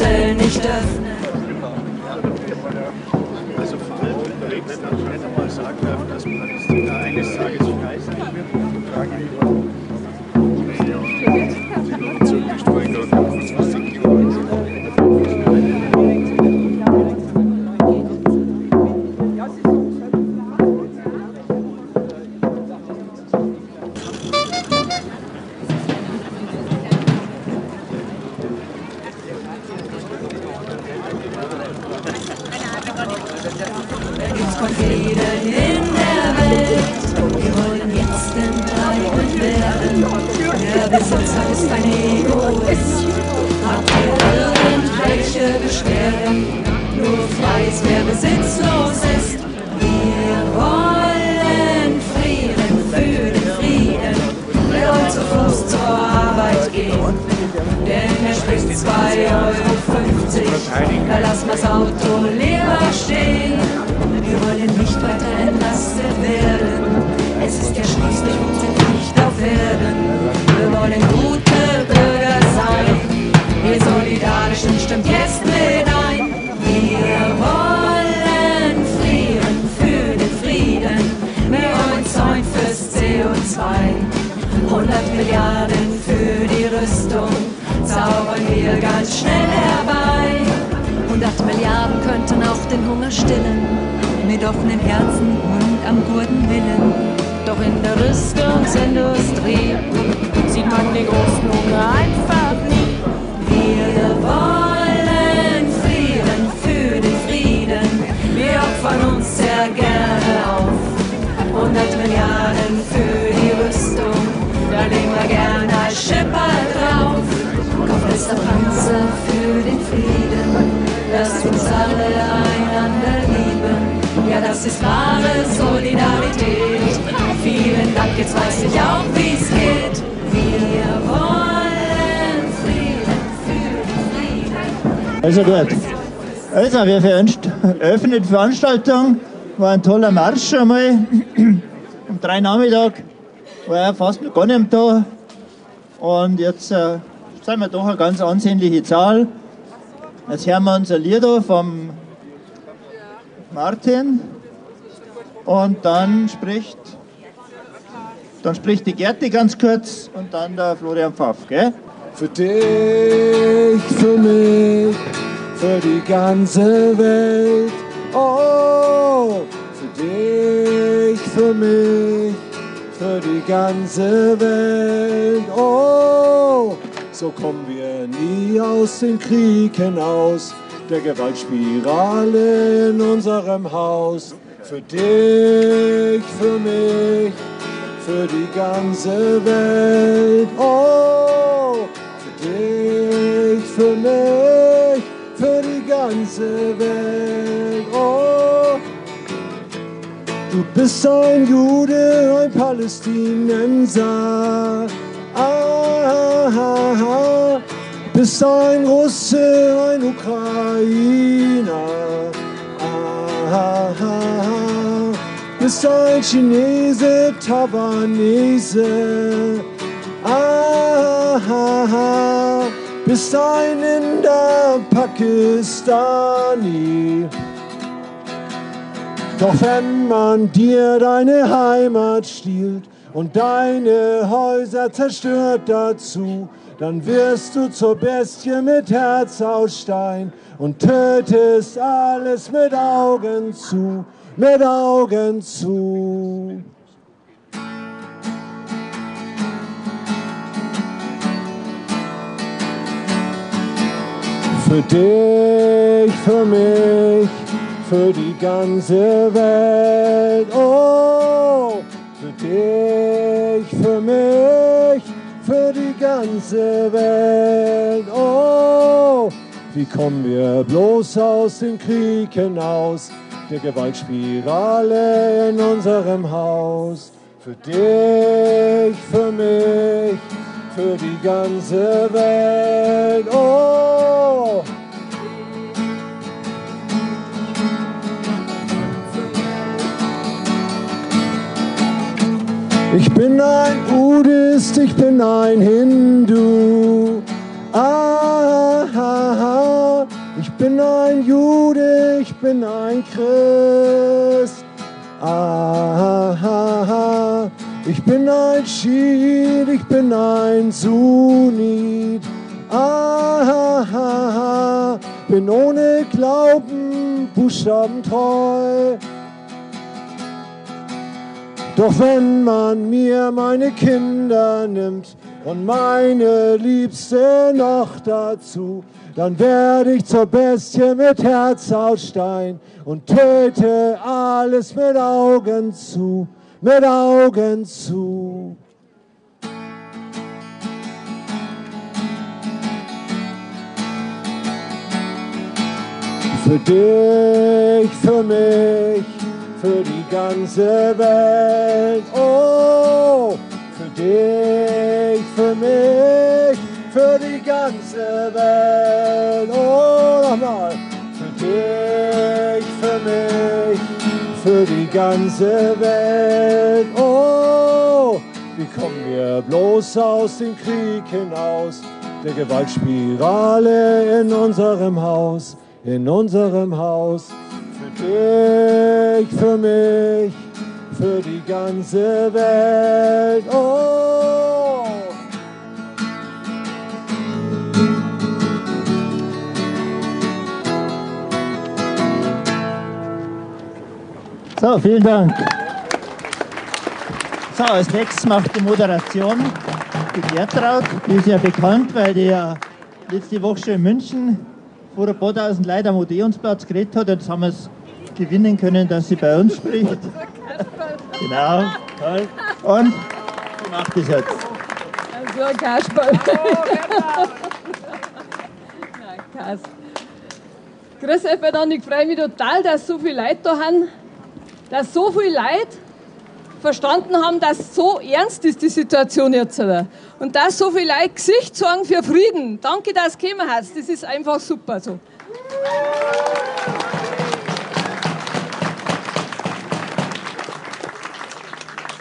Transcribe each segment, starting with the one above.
Fenster nicht öffnen. Also vor allem unterwegs dann später mal sagen dürfen, dass Palästina eines Tages frei sein wird und Frage Jetzt kommt Frieden in der Welt, wir wollen jetzt enteignet werden. Der Besitzer ist ein Egoist, habt ihr irgendwelche Beschwerden? Nur frei ist, wer besitzlos ist. Wir wollen Frieden für den Frieden, wer heute zu Fuß zur Arbeit geht. Denn er spricht 2,50 €, da lassen wir's Auto leer stehen. Wir wollen nicht weiter entlastet werden, es ist ja schließlich unsere Pflicht auf Erden. Wir wollen gute Bürger sein, wir Solidarischen stimmt jetzt mit ein. Wir wollen Frieden für den Frieden, mehr und Zäun fürs CO2. 100 Milliarden für die Rüstung zaubern wir ganz schnell herbei. 100 Milliarden könnten auch den Hunger stillen, mit offenen Herzen und am guten Willen. Doch in der Rüstungsindustrie sieht man den großen Hunger einfach nie. Wir wollen Frieden für den Frieden, wir opfern uns sehr gerne auf. 100 Milliarden für die Rüstung, da legen wir gerne als Schipper drauf. Kopflester Panzer für den Frieden, lasst uns alle einander lieben. Ja, das ist wahre Solidarität. Vielen Dank, jetzt weiß ich auch, wie's geht. Wir wollen Frieden für den Frieden. Also gut. Also, wir öffnen die Veranstaltung. War ein toller Marsch schon mal. Um 3 Nachmittag war ja fast noch gar nicht da. Und jetzt sind wir doch eine ganz ansehnliche Zahl. Jetzt hören wir uns ein Lied vom Martin und dann spricht die Gerti ganz kurz und dann der Florian Pfaff, gell? Für dich, für mich, für die ganze Welt. Oh, für dich, für mich, für die ganze Welt. Oh, so kommen wir nie aus dem Krieg hinaus, der Gewaltspirale in unserem Haus. Für dich, für mich, für die ganze Welt. Oh, für dich, für mich, für die ganze Welt. Oh, du bist ein Jude, ein Palästinenser. Ah, bist ein Russe, ein Ukrainer. Bist ein Chinese, Taiwanese. Bist ein Inder, Pakistani. Doch wenn man dir deine Heimat stiehlt und deine Häuser zerstört dazu, dann wirst du zur Bestie mit Herz aus Stein und tötest alles mit Augen zu, mit Augen zu. Für dich, für mich, für die ganze Welt. Oh, für dich, für mich, für die ganze Welt. Oh, wie kommen wir bloß aus dem Krieg hinaus, der Gewaltspirale in unserem Haus? Für dich, für mich, für die ganze Welt. Oh, ich bin ein Buddhist, ich bin ein Hindu. Jude, ich bin ein Christ. Ah, ich bin ein Schied, ich bin ein Sunnit. Ah, bin ohne Glauben buchstabentreu. Doch wenn man mir meine Kinder nimmt und meine Liebste noch dazu, dann werde ich zur Bestie mit Herz aus Stein und töte alles mit Augen zu, mit Augen zu. Für dich, für mich, für die ganze Welt. Oh, für dich, für mich, für die ganze Welt. Oh, nochmal. Für dich, für mich, für die ganze Welt. Oh, wie kommen wir bloß aus dem Krieg hinaus, der Gewaltspirale in unserem Haus, in unserem Haus. Für dich, für mich, für die ganze Welt. Oh! So, vielen Dank. So, als nächstes macht die Moderation die Gertraud. Die ist ja bekannt, weil die ja letzte Woche schon in München vor ein paar tausend Leuten am Odeonsplatz geredet hat. Jetzt haben wir es gewinnen können, dass sie bei uns spricht. Genau, toll. Und wie macht das jetzt? So ein Kasperl. Grüß euch miteinander, ich freue mich total, dass so viele Leute da sind, dass so viele Leute verstanden haben, dass so ernst ist die Situation jetzt. Und dass so viele Leute Gesicht zeigen für Frieden. Danke, dass du gekommen hast. Das ist einfach super so.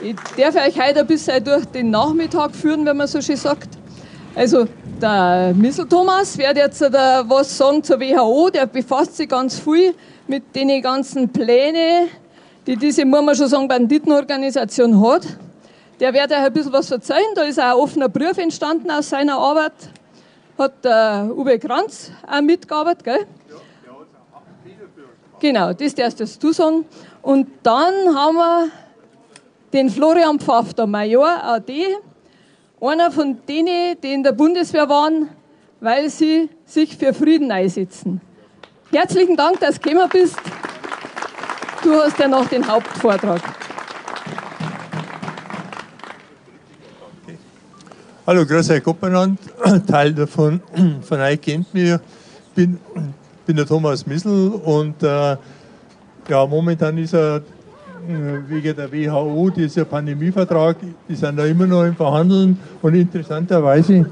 Ich darf euch heute ein bisschen durch den Nachmittag führen, wenn man so schön sagt. Also der Missel Thomas wird jetzt was sagen zur WHO. Der befasst sich ganz viel mit den ganzen Plänen, die diese, muss man schon sagen, Banditenorganisation hat. Der wird euch ein bisschen was erzählen. Da ist auch ein offener Brief entstanden aus seiner Arbeit. Hat der Uwe Kranz auch mitgearbeitet, gell? Ja, genau, das darfst du sagen. Und dann haben wir den Florian Pfaff, der Major AD, einer von denen, die in der Bundeswehr waren, weil sie sich für Frieden einsetzen. Herzlichen Dank, dass du gekommen bist. Du hast ja noch den Hauptvortrag. Hallo, grüß euch Koppenland. Teil davon von euch kennt mich. Bin der Thomas Missel und ja, momentan ist er wegen der WHO, dieser Pandemievertrag, die sind da immer noch im Verhandeln und interessanterweise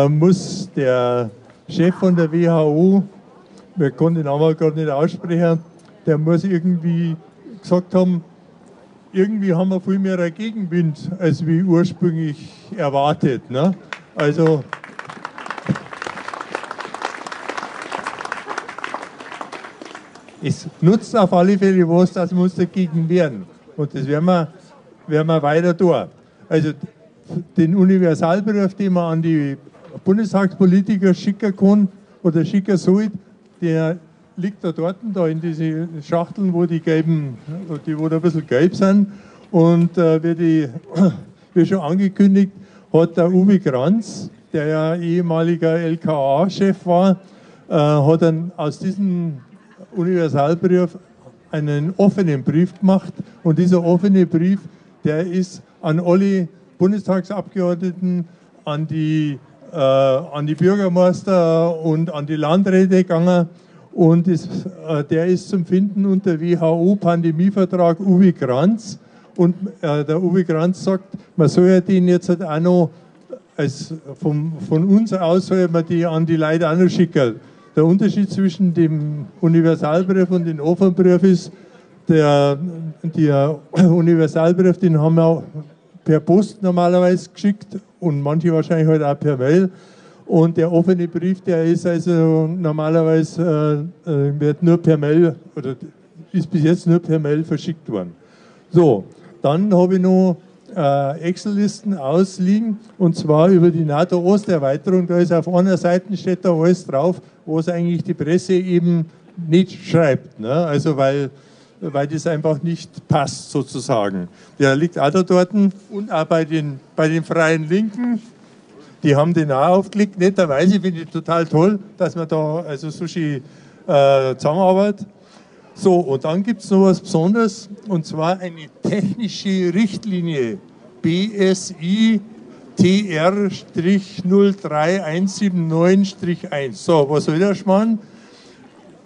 muss der Chef von der WHO, wir konnten den Namen gerade nicht aussprechen, der muss irgendwie gesagt haben, irgendwie haben wir viel mehr Gegenwind, als wie ursprünglich erwartet. Ne? Also es nutzt auf alle Fälle was, dass wir uns dagegen wehren. Und das werden wir weiter tun. Also den Universalbrief, den man an die Bundestagspolitiker schicken kann oder schicken soll, der liegt da dort, da in diese Schachteln, wo die gelben, wo da ein bisschen gelb sind. Und wie schon angekündigt, hat der Uwe Kranz, der ja ehemaliger LKA-Chef war, hat dann aus diesem Universalbrief einen offenen Brief gemacht. Und dieser offene Brief, der ist an alle Bundestagsabgeordneten, an die Bürgermeister und an die Landräte gegangen. Und der ist zum Finden unter WHO-Pandemievertrag Uwe Kranz. Und der Uwe Kranz sagt, man soll ja den jetzt halt auch noch, von uns aus soll man die an die Leute auch noch schicken. Der Unterschied zwischen dem Universalbrief und dem Offenbrief ist, der Universalbrief, den haben wir per Post normalerweise geschickt und manche wahrscheinlich halt auch per Mail. Und der offene Brief, der ist also normalerweise wird nur per Mail oder ist bis jetzt nur per Mail verschickt worden. So, dann habe ich noch Excel-Listen ausliegen, und zwar über die NATO-Osterweiterung. Da ist auf einer Seite steht da alles drauf, was eigentlich die Presse eben nicht schreibt. Ne? Also weil das einfach nicht passt sozusagen. Der liegt auch da dort und auch bei den Freien Linken. Die haben den auch aufgelegt. Netterweise finde ich total toll, dass man da also so schön zusammenarbeitet. So, und dann gibt es noch was Besonderes, und zwar eine technische Richtlinie, BSI TR-03179-1. So, was soll das machen?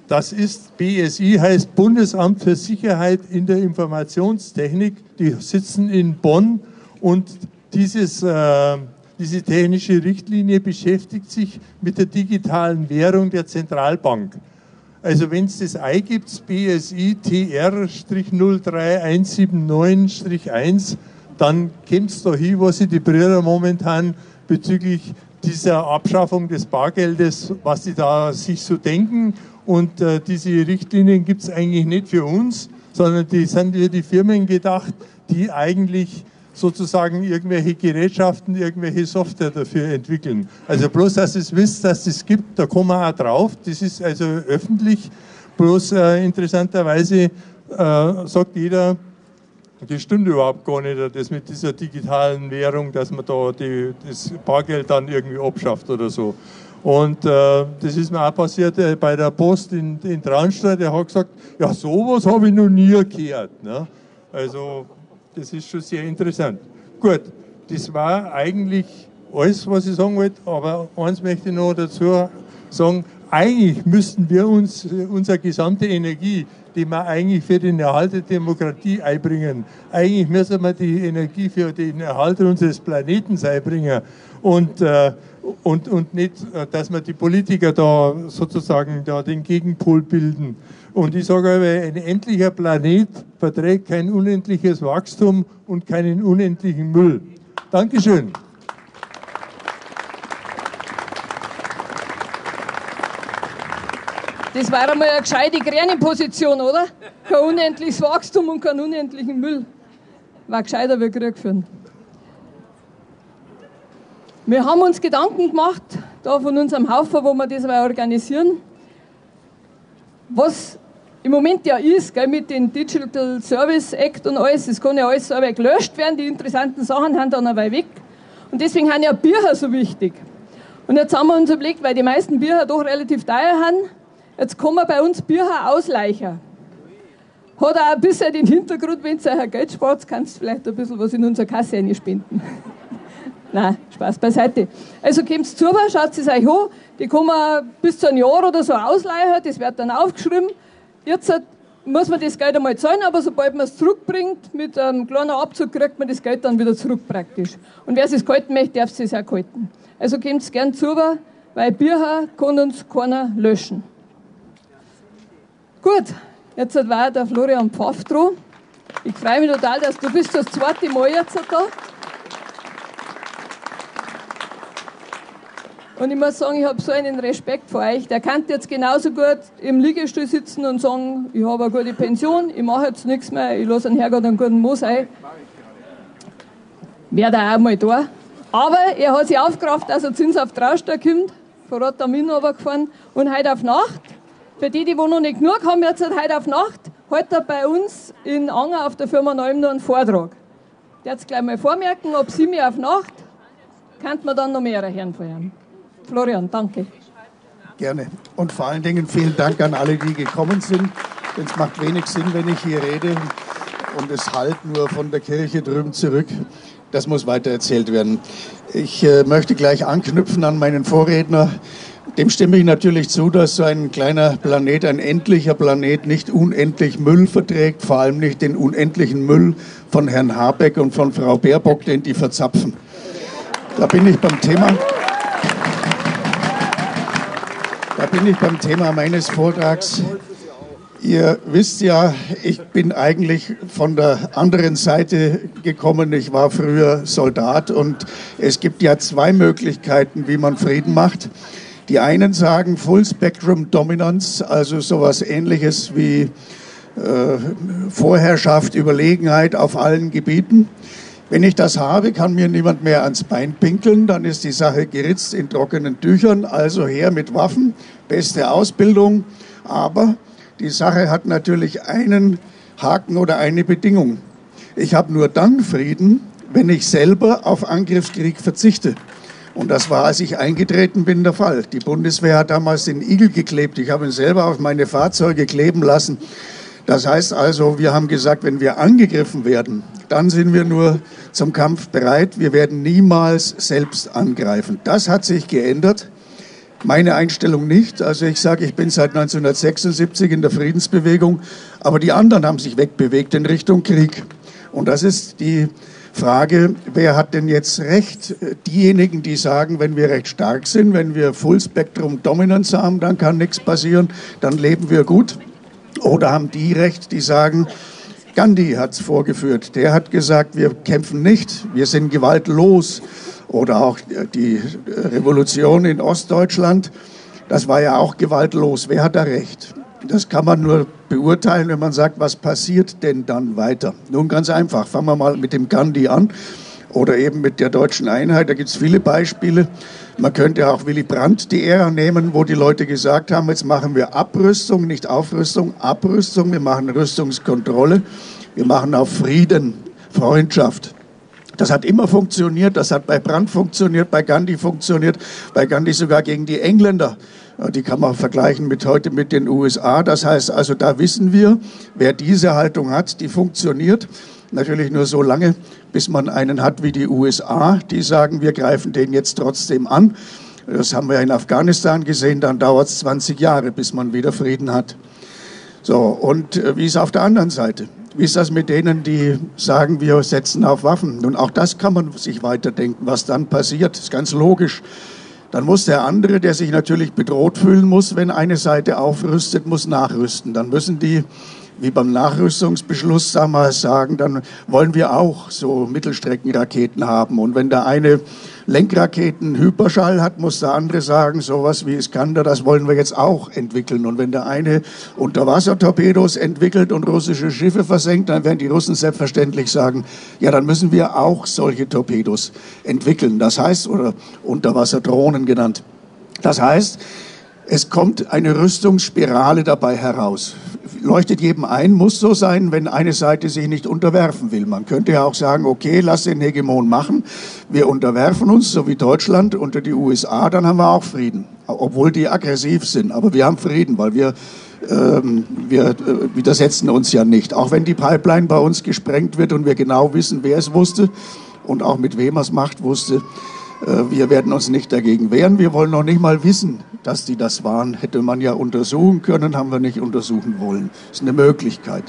Das ist, BSI heißt Bundesamt für Sicherheit in der Informationstechnik. Die sitzen in Bonn, und diese technische Richtlinie beschäftigt sich mit der digitalen Währung der Zentralbank. Also wenn es das eingibt, BSI TR-03179-1, dann kommt es da hin, was sich die Brüder momentan bezüglich dieser Abschaffung des Bargeldes, was sie da sich so denken. Und diese Richtlinien gibt es eigentlich nicht für uns, sondern die sind für die Firmen gedacht, die eigentlich sozusagen irgendwelche Gerätschaften, irgendwelche Software dafür entwickeln. Also bloß, dass ihr es wisst, dass es gibt, da kommen wir auch drauf. Das ist also öffentlich. Bloß interessanterweise sagt jeder, das stimmt überhaupt gar nicht, das mit dieser digitalen Währung, dass man da das Bargeld dann irgendwie abschafft oder so. Und das ist mir auch passiert bei der Post in Traunstein, der hat gesagt, ja, sowas habe ich noch nie gehört. Ne? Also das ist schon sehr interessant. Gut, das war eigentlich alles, was ich sagen wollte, aber eins möchte ich noch dazu sagen, eigentlich müssten wir uns unsere gesamte Energie, die wir eigentlich für den Erhalt der Demokratie einbringen, eigentlich müssen wir die Energie für den Erhalt unseres Planeten einbringen und nicht, dass wir die Politiker da sozusagen da den Gegenpol bilden. Und ich sage aber, ein endlicher Planet verträgt kein unendliches Wachstum und keinen unendlichen Müll. Dankeschön. Das war einmal eine gescheite grüne Position, oder? Kein unendliches Wachstum und keinen unendlichen Müll. War gescheiter wie Krieg führen. Wir haben uns Gedanken gemacht, da von unserem Haufen, wo wir das organisieren, was im Moment ja ist, gell, mit dem Digital Service Act und alles, das kann ja alles so gelöscht werden, die interessanten Sachen sind dann aber weg. Und deswegen sind ja Bücher so wichtig. Und jetzt haben wir uns überlegt, weil die meisten Bücher doch relativ teuer sind, jetzt kommen bei uns Bücher Ausleicher. Hat auch ein bisschen den Hintergrund, wenn ihr euch Geld spart, kannst du vielleicht ein bisschen was in unsere Kasse einspenden. Nein, Spaß beiseite. Also kommt zu, schaut es euch an, die kann man bis zu einem Jahr oder so ausleihen, das wird dann aufgeschrieben. Jetzt muss man das Geld einmal zahlen, aber sobald man es zurückbringt, mit einem kleinen Abzug kriegt man das Geld dann wieder zurück praktisch. Und wer es halten möchte, darf es auch halten. Also kommt es gern zu, weil Bücher kann uns keiner löschen. Gut, jetzt war der Florian Pfaff dran. Ich freue mich total, dass du bist das zweite Mal jetzt da. Und ich muss sagen, ich habe so einen Respekt vor euch. Der kann jetzt genauso gut im Liegestuhl sitzen und sagen, ich habe eine gute Pension, ich mache jetzt nichts mehr, ich lasse einen Herrgott einen guten Moos ein. Wäre da auch mal da. Aber er hat sich aufgerafft, dass er zu uns auf Traustall kommt, von Rotterdam runtergefahren und heute auf Nacht. Für die noch nicht genug haben, jetzt heute auf Nacht, heute er bei uns in Anger auf der Firma Neum noch einen Vortrag. Der jetzt gleich mal vormerken, ab 7 Uhr auf Nacht, kann man dann noch mehr hören von ihm. Florian, danke. Gerne. Und vor allen Dingen vielen Dank an alle, die gekommen sind. Denn es macht wenig Sinn, wenn ich hier rede und es hallt nur von der Kirche drüben zurück. Das muss weitererzählt werden. Ich möchte gleich anknüpfen an meinen Vorredner. Dem stimme ich natürlich zu, dass so ein kleiner Planet, ein endlicher Planet, nicht unendlich Müll verträgt, vor allem nicht den unendlichen Müll von Herrn Habeck und von Frau Baerbock, den die verzapfen. Da bin ich beim Thema meines Vortrags. Ihr wisst ja, ich bin eigentlich von der anderen Seite gekommen. Ich war früher Soldat und es gibt ja zwei Möglichkeiten, wie man Frieden macht. Die einen sagen Full Spectrum Dominance, also sowas Ähnliches wie Vorherrschaft, Überlegenheit auf allen Gebieten. Wenn ich das habe, kann mir niemand mehr ans Bein pinkeln, dann ist die Sache geritzt in trockenen Tüchern, also her mit Waffen, beste Ausbildung, aber die Sache hat natürlich einen Haken oder eine Bedingung. Ich habe nur dann Frieden, wenn ich selber auf Angriffskrieg verzichte. Und das war, als ich eingetreten bin, der Fall. Die Bundeswehr hat damals den Igel geklebt. Ich habe ihn selber auf meine Fahrzeuge kleben lassen. Das heißt also, wir haben gesagt, wenn wir angegriffen werden, dann sind wir nur zum Kampf bereit. Wir werden niemals selbst angreifen. Das hat sich geändert. Meine Einstellung nicht. Also ich sage, ich bin seit 1976 in der Friedensbewegung, aber die anderen haben sich wegbewegt in Richtung Krieg. Und das ist die Frage, wer hat denn jetzt recht? Diejenigen, die sagen, wenn wir recht stark sind, wenn wir Full Spectrum Dominance haben, dann kann nichts passieren, dann leben wir gut. Oder haben die recht, die sagen, Gandhi hat es vorgeführt, der hat gesagt, wir kämpfen nicht, wir sind gewaltlos. Oder auch die Revolution in Ostdeutschland, das war ja auch gewaltlos. Wer hat da recht? Das kann man nur beurteilen, wenn man sagt, was passiert denn dann weiter? Nun ganz einfach, fangen wir mal mit dem Gandhi an oder eben mit der deutschen Einheit. Da gibt es viele Beispiele. Man könnte auch Willy Brandt die Ära nehmen, wo die Leute gesagt haben, jetzt machen wir Abrüstung, nicht Aufrüstung, Abrüstung, wir machen Rüstungskontrolle, wir machen auf Frieden, Freundschaft. Das hat immer funktioniert, das hat bei Brandt funktioniert, bei Gandhi funktioniert, bei Gandhi sogar gegen die Engländer. Die kann man vergleichen mit heute mit den USA. Das heißt also, da wissen wir, wer diese Haltung hat, die funktioniert. Natürlich nur so lange, bis man einen hat wie die USA, die sagen, wir greifen den jetzt trotzdem an. Das haben wir in Afghanistan gesehen, dann dauert es 20 Jahre, bis man wieder Frieden hat. So, und wie ist auf der anderen Seite? Wie ist das mit denen, die sagen, wir setzen auf Waffen? Nun, auch das kann man sich weiterdenken, was dann passiert. Das ist ganz logisch. Dann muss der andere, der sich natürlich bedroht fühlen muss, wenn eine Seite aufrüstet, muss nachrüsten. Dann müssen die, wie beim Nachrüstungsbeschluss damals, sagen, dann wollen wir auch so Mittelstreckenraketen haben. Und wenn der eine Lenkraketen Hyperschall hat, muss der andere sagen, sowas wie Iskander, das wollen wir jetzt auch entwickeln. Und wenn der eine Unterwassertorpedos entwickelt und russische Schiffe versenkt, dann werden die Russen selbstverständlich sagen, ja, dann müssen wir auch solche Torpedos entwickeln. Das heißt, oder Unterwasserdrohnen genannt. Das heißt, es kommt eine Rüstungsspirale dabei heraus. Leuchtet jedem ein, muss so sein, wenn eine Seite sich nicht unterwerfen will. Man könnte ja auch sagen, okay, lass den Hegemon machen. Wir unterwerfen uns, so wie Deutschland unter die USA, dann haben wir auch Frieden. Obwohl die aggressiv sind. Aber wir haben Frieden, weil wir widersetzen uns ja nicht. Auch wenn die Pipeline bei uns gesprengt wird und wir genau wissen, wer es wusste und auch mit wem er es macht, wusste. Wir werden uns nicht dagegen wehren. Wir wollen noch nicht mal wissen, dass die das waren. Hätte man ja untersuchen können, haben wir nicht untersuchen wollen. Das ist eine Möglichkeit.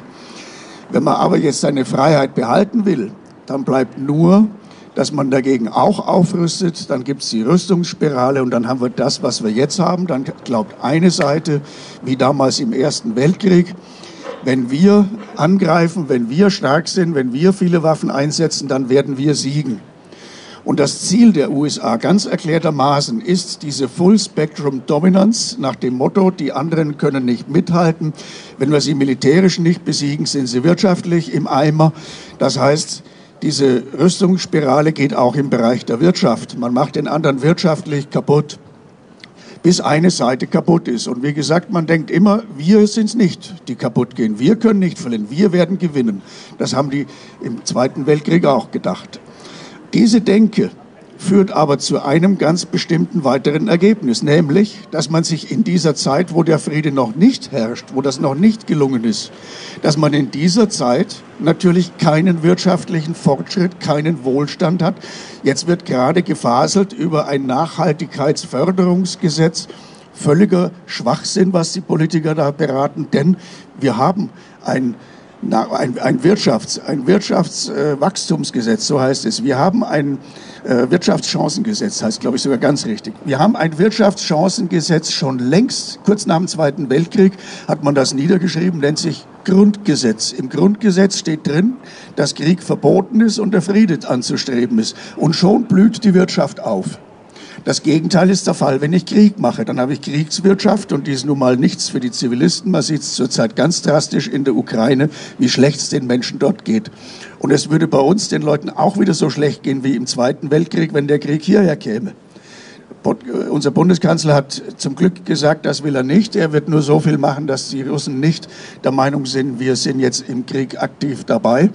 Wenn man aber jetzt seine Freiheit behalten will, dann bleibt nur, dass man dagegen auch aufrüstet. Dann gibt es die Rüstungsspirale und dann haben wir das, was wir jetzt haben. Dann glaubt eine Seite, wie damals im Ersten Weltkrieg, wenn wir angreifen, wenn wir stark sind, wenn wir viele Waffen einsetzen, dann werden wir siegen. Und das Ziel der USA ganz erklärtermaßen ist diese Full Spectrum Dominance nach dem Motto, die anderen können nicht mithalten. Wenn wir sie militärisch nicht besiegen, sind sie wirtschaftlich im Eimer. Das heißt, diese Rüstungsspirale geht auch im Bereich der Wirtschaft. Man macht den anderen wirtschaftlich kaputt, bis eine Seite kaputt ist. Und wie gesagt, man denkt immer, wir sind es nicht, die kaputt gehen. Wir können nicht verlieren, wir werden gewinnen. Das haben die im Zweiten Weltkrieg auch gedacht. Diese Denke führt aber zu einem ganz bestimmten weiteren Ergebnis, nämlich, dass man sich in dieser Zeit, wo der Friede noch nicht herrscht, wo das noch nicht gelungen ist, dass man in dieser Zeit natürlich keinen wirtschaftlichen Fortschritt, keinen Wohlstand hat. Jetzt wird gerade gefaselt über ein Nachhaltigkeitsförderungsgesetz. Völliger Schwachsinn, was die Politiker da beraten, denn wir haben ein Ein Wirtschaftswachstumsgesetz, so heißt es. Wir haben ein Wirtschaftschancengesetz, heißt glaube ich sogar ganz richtig. Wir haben ein Wirtschaftschancengesetz schon längst, kurz nach dem Zweiten Weltkrieg hat man das niedergeschrieben, nennt sich Grundgesetz. Im Grundgesetz steht drin, dass Krieg verboten ist und der Friede anzustreben ist. Und schon blüht die Wirtschaft auf. Das Gegenteil ist der Fall, wenn ich Krieg mache. Dann habe ich Kriegswirtschaft und die ist nun mal nichts für die Zivilisten. Man sieht es zurzeit ganz drastisch in der Ukraine, wie schlecht es den Menschen dort geht. Und es würde bei uns den Leuten auch wieder so schlecht gehen wie im Zweiten Weltkrieg, wenn der Krieg hierher käme. Unser Bundeskanzler hat zum Glück gesagt, das will er nicht. Er wird nur so viel machen, dass die Russen nicht der Meinung sind, wir sind jetzt im Krieg aktiv dabei.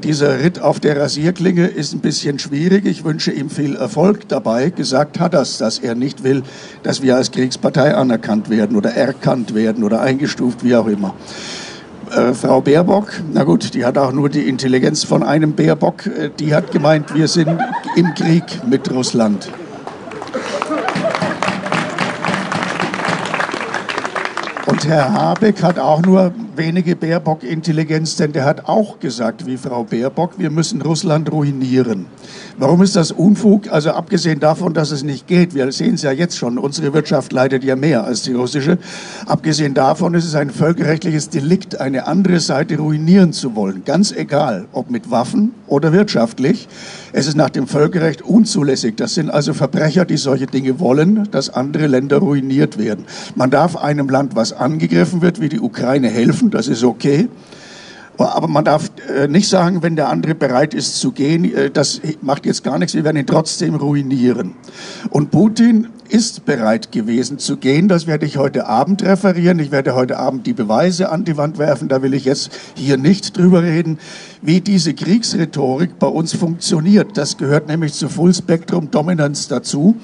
Dieser Ritt auf der Rasierklinge ist ein bisschen schwierig. Ich wünsche ihm viel Erfolg dabei. Gesagt hat er es, dass er nicht will, dass wir als Kriegspartei anerkannt werden oder erkannt werden oder eingestuft, wie auch immer. Frau Baerbock, na gut, die hat auch nur die Intelligenz von einem Baerbock. Die hat gemeint, wir sind im Krieg mit Russland. Und Herr Habeck hat auch nur wenige Baerbock-Intelligenz, denn der hat auch gesagt, wie Frau Baerbock, wir müssen Russland ruinieren. Warum ist das Unfug? Also abgesehen davon, dass es nicht geht, wir sehen es ja jetzt schon, unsere Wirtschaft leidet ja mehr als die russische. Abgesehen davon ist es ein völkerrechtliches Delikt, eine andere Seite ruinieren zu wollen. Ganz egal, ob mit Waffen oder wirtschaftlich. Es ist nach dem Völkerrecht unzulässig. Das sind also Verbrecher, die solche Dinge wollen, dass andere Länder ruiniert werden. Man darf einem Land, was angegriffen wird, wie die Ukraine, helfen. Das ist okay. Aber man darf nicht sagen, wenn der andere bereit ist zu gehen, das macht jetzt gar nichts, wir werden ihn trotzdem ruinieren. Und Putin ist bereit gewesen zu gehen, das werde ich heute Abend referieren. Ich werde heute Abend die Beweise an die Wand werfen, da will ich jetzt hier nicht drüber reden, wie diese Kriegsrhetorik bei uns funktioniert. Das gehört nämlich zu Full Spectrum Dominance dazu,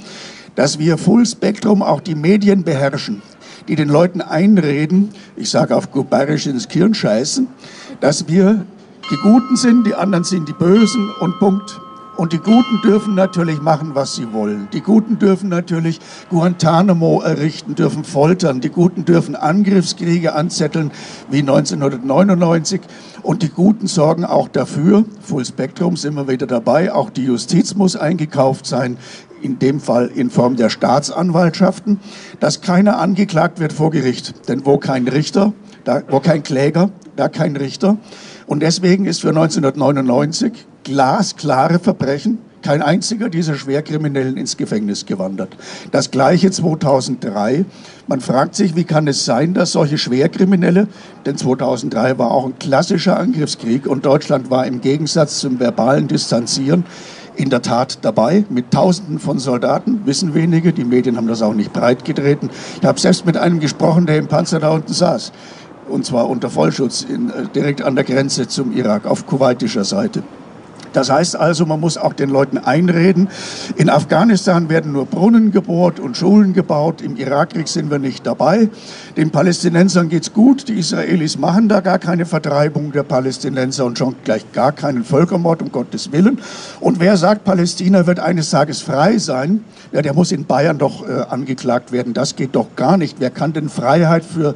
dass wir Full Spectrum auch die Medien beherrschen, die den Leuten einreden, ich sage auf gut bayerisch ins Kirn scheißen, dass wir die Guten sind, die anderen sind die Bösen und Punkt. Und die Guten dürfen natürlich machen, was sie wollen. Die Guten dürfen natürlich Guantanamo errichten, dürfen foltern. Die Guten dürfen Angriffskriege anzetteln wie 1999. Und die Guten sorgen auch dafür, Full Spectrum sind wir wieder dabei, auch die Justiz muss eingekauft sein, in dem Fall in Form der Staatsanwaltschaften, dass keiner angeklagt wird vor Gericht. Denn wo kein Richter, wo kein Kläger, da kein Richter. Und deswegen ist für 1999 glasklare Verbrechen, kein einziger dieser Schwerkriminellen ins Gefängnis gewandert. Das Gleiche 2003. Man fragt sich, wie kann es sein, dass solche Schwerkriminelle, denn 2003 war auch ein klassischer Angriffskrieg und Deutschland war im Gegensatz zum verbalen Distanzieren in der Tat dabei, mit Tausenden von Soldaten, wissen wenige, die Medien haben das auch nicht breitgetreten. Ich habe selbst mit einem gesprochen, der im Panzer da unten saß. Und zwar unter Vollschutz, direkt an der Grenze zum Irak, auf kuwaitischer Seite. Das heißt also, man muss auch den Leuten einreden, in Afghanistan werden nur Brunnen gebohrt und Schulen gebaut, im Irakkrieg sind wir nicht dabei. Den Palästinensern geht's gut, die Israelis machen da gar keine Vertreibung der Palästinenser und schon gleich gar keinen Völkermord, um Gottes Willen. Und wer sagt, Palästina wird eines Tages frei sein, ja, der muss in Bayern doch angeklagt werden, das geht doch gar nicht. Wer kann denn Freiheit für...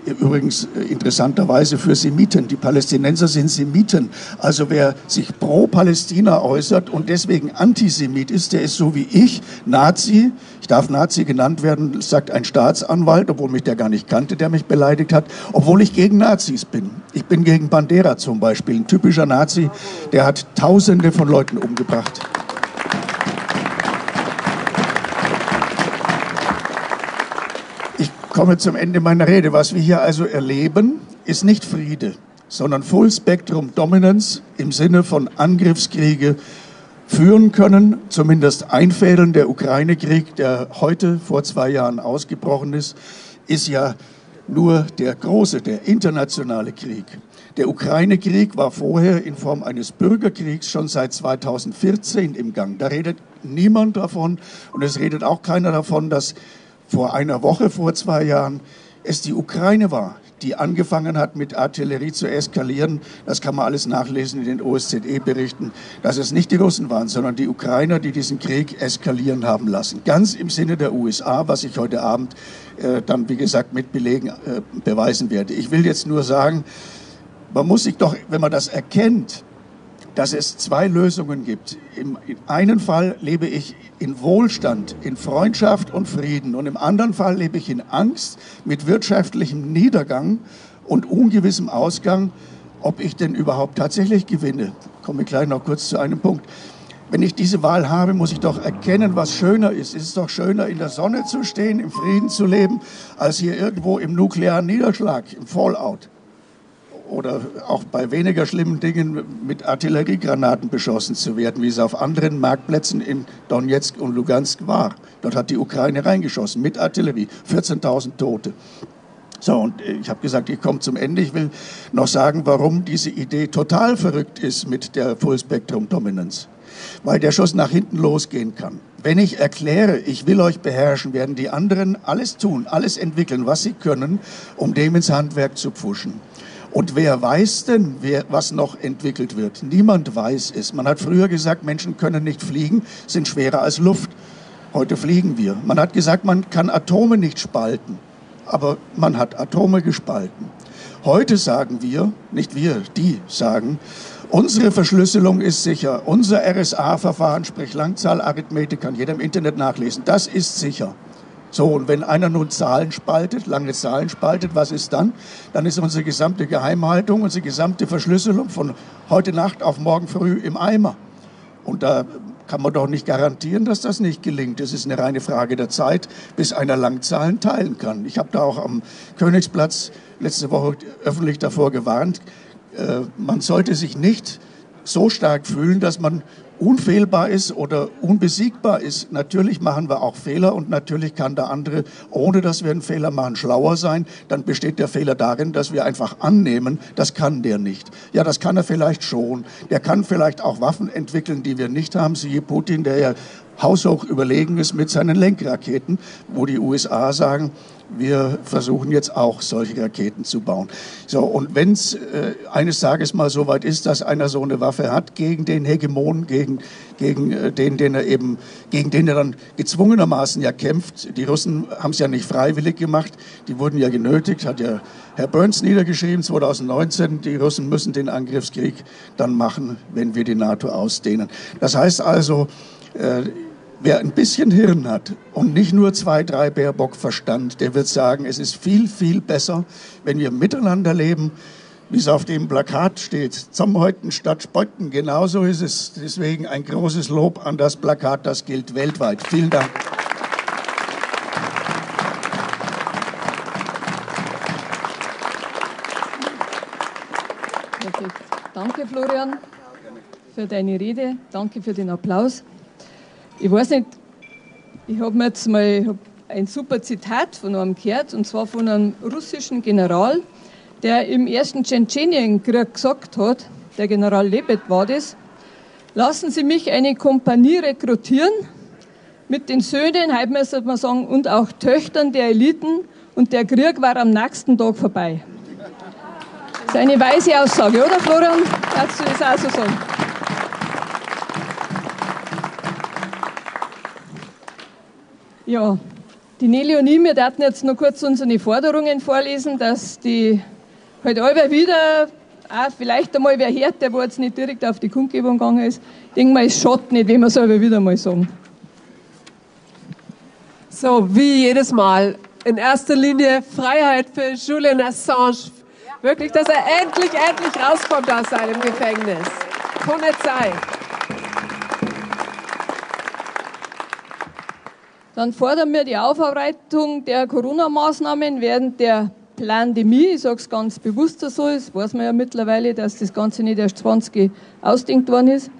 Übrigens interessanterweise für Semiten. Die Palästinenser sind Semiten. Also wer sich pro Palästina äußert und deswegen Antisemit ist, der ist so wie ich, Nazi. Ich darf Nazi genannt werden, sagt ein Staatsanwalt, obwohl mich der gar nicht kannte, der mich beleidigt hat, obwohl ich gegen Nazis bin. Ich bin gegen Bandera zum Beispiel, ein typischer Nazi, der hat Tausende von Leuten umgebracht. Ich komme zum Ende meiner Rede. Was wir hier also erleben, ist nicht Friede, sondern Full Spectrum Dominance im Sinne von Angriffskriege führen können, zumindest einfädeln. Der Ukraine-Krieg, der heute vor 2 Jahren ausgebrochen ist ja nur der große, der internationale Krieg. Der Ukraine-Krieg war vorher in Form eines Bürgerkriegs schon seit 2014 im Gang. Da redet niemand davon und es redet auch keiner davon, dass vor einer Woche, vor 2 Jahren, es die Ukraine war, die angefangen hat, mit Artillerie zu eskalieren. Das kann man alles nachlesen in den OSZE-Berichten, dass es nicht die Russen waren, sondern die Ukrainer, die diesen Krieg eskalieren haben lassen. Ganz im Sinne der USA, was ich heute Abend dann, wie gesagt, mit Belegen beweisen werde. Ich will jetzt nur sagen, Man muss sich doch, wenn man das erkennt, dass es zwei Lösungen gibt. Im einen Fall lebe ich in Wohlstand, in Freundschaft und Frieden. Und im anderen Fall lebe ich in Angst mit wirtschaftlichem Niedergang und ungewissem Ausgang, ob ich denn überhaupt tatsächlich gewinne. Ich komme gleich noch kurz zu einem Punkt. Wenn ich diese Wahl habe, muss ich doch erkennen, was schöner ist. Es ist doch schöner, in der Sonne zu stehen, im Frieden zu leben, als hier irgendwo im nuklearen Niederschlag, im Fallout. Oder auch bei weniger schlimmen Dingen mit Artilleriegranaten beschossen zu werden, wie es auf anderen Marktplätzen in Donetsk und Lugansk war. Dort hat die Ukraine reingeschossen mit Artillerie, 14.000 Tote. So, und ich habe gesagt, ich komme zum Ende. Ich will noch sagen, warum diese Idee total verrückt ist mit der Full-Spectrum-Dominance. Weil der Schuss nach hinten losgehen kann. Wenn ich erkläre, ich will euch beherrschen, werden die anderen alles tun, alles entwickeln, was sie können, um dem ins Handwerk zu pfuschen. Und wer weiß denn, was noch entwickelt wird? Niemand weiß es. Man hat früher gesagt, Menschen können nicht fliegen, sind schwerer als Luft. Heute fliegen wir. Man hat gesagt, man kann Atome nicht spalten. Aber man hat Atome gespalten. Heute sagen wir, nicht wir, die sagen, unsere Verschlüsselung ist sicher. Unser RSA-Verfahren, sprich Langzahlarithmetik, kann jeder im Internet nachlesen. Das ist sicher. So, und wenn einer nun Zahlen spaltet, lange Zahlen spaltet, was ist dann? Dann ist unsere gesamte Geheimhaltung, unsere gesamte Verschlüsselung von heute Nacht auf morgen früh im Eimer. Und da kann man doch nicht garantieren, dass das nicht gelingt. Es ist eine reine Frage der Zeit, bis einer Langzahlen teilen kann. Ich habe da auch am Königsplatz letzte Woche öffentlich davor gewarnt, man sollte sich nicht so stark fühlen, dass man unfehlbar ist oder unbesiegbar ist. Natürlich machen wir auch Fehler und natürlich kann der andere, ohne dass wir einen Fehler machen, schlauer sein. Dann besteht der Fehler darin, dass wir einfach annehmen, das kann der nicht. Ja, das kann er vielleicht schon. Der kann vielleicht auch Waffen entwickeln, die wir nicht haben. Siehe Putin, der ja haushoch überlegen ist mit seinen Lenkraketen, wo die USA sagen, wir versuchen jetzt auch solche Raketen zu bauen. So, und wenn es eines Tages mal so weit ist, dass einer so eine Waffe hat gegen den Hegemon, gegen den er dann gezwungenermaßen ja kämpft. Die Russen haben es ja nicht freiwillig gemacht, die wurden ja genötigt, hat ja Herr Burns niedergeschrieben 2019, die Russen müssen den Angriffskrieg dann machen, wenn wir die NATO ausdehnen. Das heißt also, wer ein bisschen Hirn hat und nicht nur 2, 3 Baerbock-Verstand, der wird sagen, es ist viel, viel besser, wenn wir miteinander leben, wie es auf dem Plakat steht. Zusammenhalten statt spotten, genauso ist es. Deswegen ein großes Lob an das Plakat, das gilt weltweit. Vielen Dank. Perfekt. Danke, Florian, für deine Rede. Danke für den Applaus. Ich weiß nicht, ich habe mir jetzt mal ein super Zitat von einem gehört, und zwar von einem russischen General, der im ersten Tschetschenienkrieg gesagt hat, der General Lebed war das: Lassen Sie mich eine Kompanie rekrutieren mit den Söhnen, heute müsste man sagen, und auch Töchtern der Eliten, und der Krieg war am nächsten Tag vorbei. Das ist eine weise Aussage, oder Florian? Kannst du das auch so sagen? Ja, die Nelly und ich, wir werden jetzt noch kurz unsere Forderungen vorlesen, dass die halt alle wieder, auch vielleicht einmal wer hört, der wo jetzt nicht direkt auf die Kundgebung gegangen ist, ich denke mal, es schadet nicht, wenn wir es aber wieder mal sagen. So, wie jedes Mal, in erster Linie Freiheit für Julian Assange. Wirklich, dass er endlich rauskommt aus seinem Gefängnis. Polizei. Dann fordern wir die Aufarbeitung der Corona-Maßnahmen während der Pandemie. Ich sage es ganz bewusst so, das weiß man ja mittlerweile, dass das Ganze nicht erst 20 ausdenkt worden ist.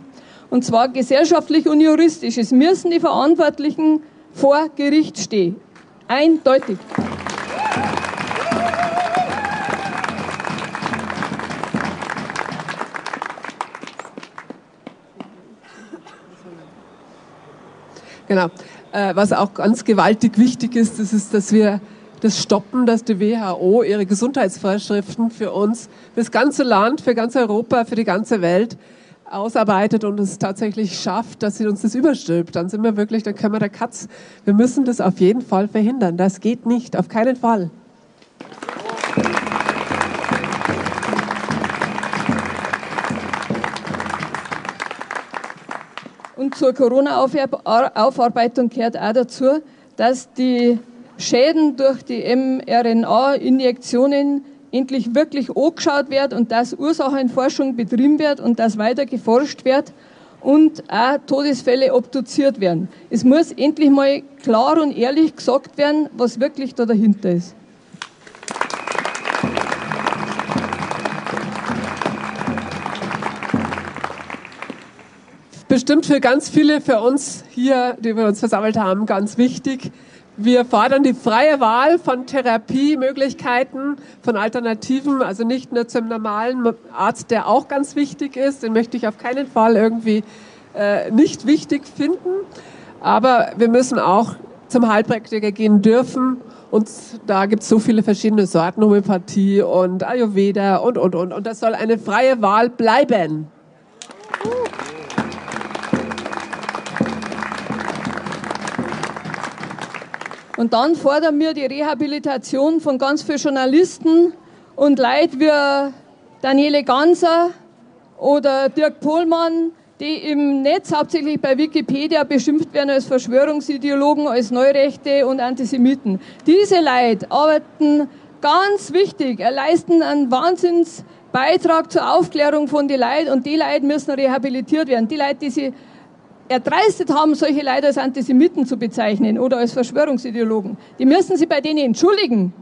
Und zwar gesellschaftlich und juristisch. Es müssen die Verantwortlichen vor Gericht stehen. Eindeutig. Genau. Was auch ganz gewaltig wichtig ist, das ist, dass wir das stoppen, dass die WHO ihre Gesundheitsvorschriften für uns, für das ganze Land, für ganz Europa, für die ganze Welt ausarbeitet und es tatsächlich schafft, dass sie uns das überstülpt. Dann sind wir wirklich, dann können wir der Katz. Wir müssen das auf jeden Fall verhindern. Das geht nicht, auf keinen Fall. Und zur Corona-Aufarbeitung gehört auch dazu, dass die Schäden durch die mRNA-Injektionen endlich wirklich angeschaut wird und dass Ursachenforschung betrieben wird und dass weiter geforscht wird und auch Todesfälle obduziert werden. Es muss endlich mal klar und ehrlich gesagt werden, was wirklich da dahinter ist. Bestimmt für ganz viele für uns hier, die wir uns versammelt haben, ganz wichtig. Wir fordern die freie Wahl von Therapiemöglichkeiten, von Alternativen, also nicht nur zum normalen Arzt, der auch ganz wichtig ist, den möchte ich auf keinen Fall irgendwie nicht wichtig finden. Aber wir müssen auch zum Heilpraktiker gehen dürfen und da gibt es so viele verschiedene Sorten, Homöopathie und Ayurveda und. Und das soll eine freie Wahl bleiben. Und dann fordern wir die Rehabilitation von ganz vielen Journalisten und Leuten wie Daniele Ganser oder Dirk Pohlmann, die im Netz hauptsächlich bei Wikipedia beschimpft werden als Verschwörungsideologen, als Neurechte und Antisemiten. Diese Leute arbeiten ganz wichtig, leisten einen Wahnsinnsbeitrag zur Aufklärung von den Leuten und die Leute müssen rehabilitiert werden. Die Leute, die sie erdreistet haben, solche Leute als Antisemiten zu bezeichnen oder als Verschwörungsideologen. Die müssen sich bei denen entschuldigen.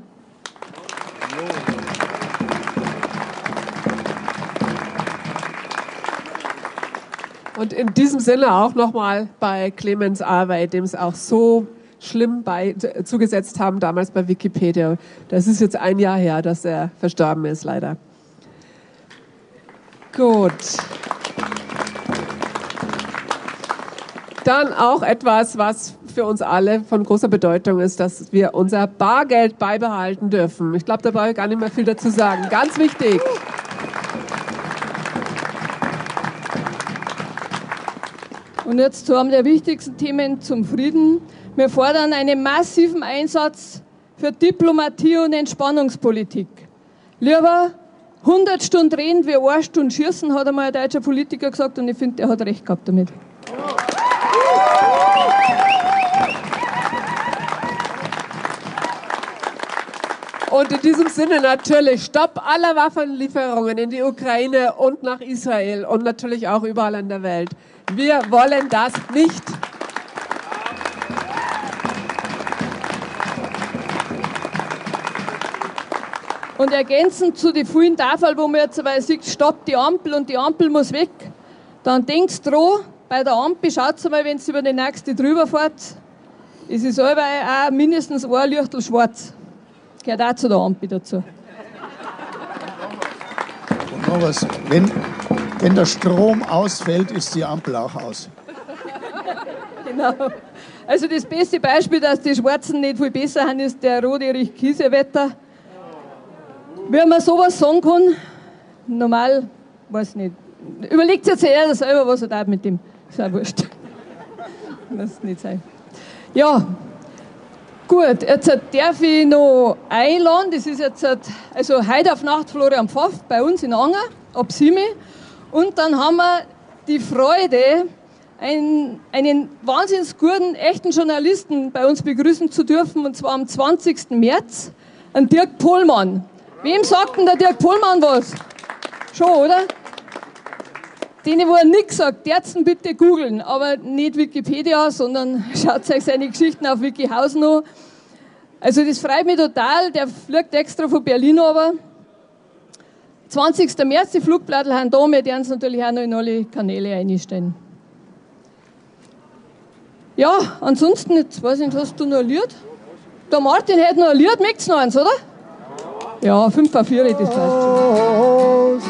Und in diesem Sinne auch nochmal bei Clemens Arbeit, dem es auch so schlimm zugesetzt haben, damals bei Wikipedia. Das ist jetzt 1 Jahr her, dass er verstorben ist, leider. Gut. Dann auch etwas, was für uns alle von großer Bedeutung ist, dass wir unser Bargeld beibehalten dürfen. Ich glaube, da brauche ich gar nicht mehr viel dazu sagen. Ganz wichtig. Und jetzt zu einem der wichtigsten Themen zum Frieden. Wir fordern einen massiven Einsatz für Diplomatie und Entspannungspolitik. Lieber 100 Stunden reden wie 1 Stunde schießen, hat einmal ein deutscher Politiker gesagt und ich finde, der hat recht gehabt damit. Und in diesem Sinne natürlich Stopp aller Waffenlieferungen in die Ukraine und nach Israel und natürlich auch überall in der Welt. Wir wollen das nicht. Und ergänzend zu den vielen Tafeln, wo man jetzt dabei sieht, stopp die Ampel und die Ampel muss weg, dann denkt dran, bei der Ampel, schaut mal, wenn es über die nächste drüber fährt, ist es selber auch mindestens ein Lichtel schwarz. Gehört auch zu der Ampel dazu. Und noch was, wenn der Strom ausfällt, ist die Ampel auch aus. Genau. Also das beste Beispiel, dass die Schwarzen nicht viel besser haben, ist der Roderich-Kiesewetter. Wie man sowas sagen kann, normal, weiß nicht. Überlegt jetzt eher selber, was er da mit dem. Ist auch wurscht. Muss nicht sein. Ja, gut, jetzt darf ich noch einladen. Das ist jetzt, also heute auf Nacht Florian Pfaff bei uns in Anger, ab 7. Und dann haben wir die Freude, einen wahnsinnig guten, echten Journalisten bei uns begrüßen zu dürfen, und zwar am 20. März, einen Dirk Pohlmann. Wem sagt denn der Dirk Pohlmann was? Schon, oder? Denen, wo er nichts sagt, derzen bitte googeln, aber nicht Wikipedia, sondern schaut euch seine Geschichten auf Wikihausen an. Also das freut mich total, der fliegt extra von Berlin runter. 20. März, die Flugblätter haben da, wir werden es natürlich auch noch in alle Kanäle einstellen. Ja, ansonsten, jetzt weiß ich nicht, hast du noch ein Lied? Der Martin hat noch ein Lied, möchtest du noch eins, oder? Ja, 5 auf 4, das passt schon.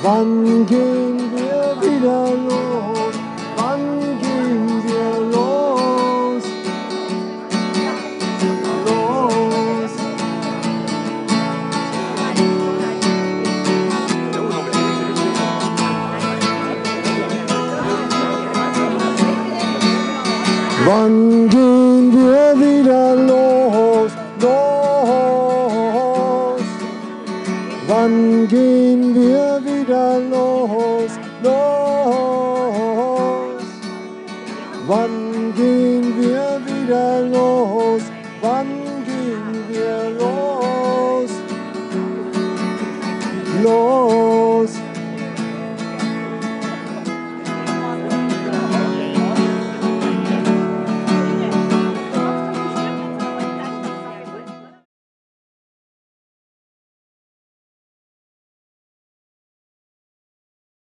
Wann gehen wir wieder los? Wann gehen wir los? Los. Wann gehen wir wieder los? Los. Wann gehen wir wieder los? Los. los.